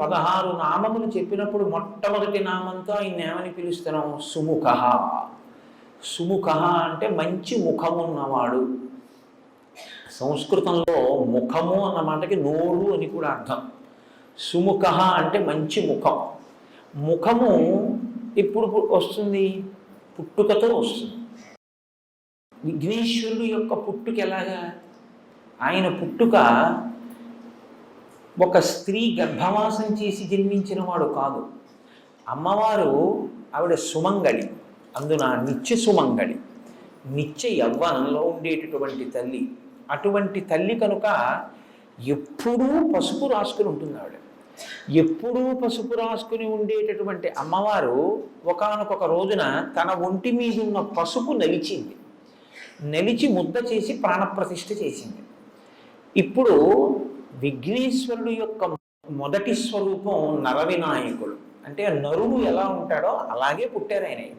16 నామములు చెప్పినప్పుడు మొట్టమొదటి నామంతో ఆయన ఏమని పిలుస్తున్నాం? సుముఖ. సుముఖ అంటే మంచి ముఖమున్నవాడు. సంస్కృతంలో ముఖము అన్న మాటకి నోరు అని కూడా అర్థం. సుముఖ అంటే మంచి ముఖం. ముఖము ఇప్పుడు వస్తుంది, పుట్టుకతో వస్తుంది. విఘ్నేశ్వరుడు యొక్క పుట్టుక ఎలాగా? ఆయన పుట్టుక ఒక స్త్రీ గర్భవాసం చేసి జన్మించిన వాడు కాదు. అమ్మవారు ఆవిడ సుమంగళి, అందున నిత్య సుమంగళి, నిత్య యవ్వనంలో ఉండేటటువంటి తల్లి. అటువంటి తల్లి కనుక ఎప్పుడూ పసుపు రాసుకుని ఉంటుంది ఆవిడ. ఎప్పుడూ పసుపు రాసుకుని ఉండేటటువంటి అమ్మవారు ఒకానొక రోజున తన ఒంటి మీద ఉన్న పసుపు నలిచింది. నలిచి ముద్ద చేసి ప్రాణప్రతిష్ఠ చేసింది. ఇప్పుడు విఘ్నేశ్వరుడు యొక్క మొదటి స్వరూపం నరవినాయకుడు. అంటే నరుడు ఎలా ఉంటాడో అలాగే పుట్టారు ఆయన.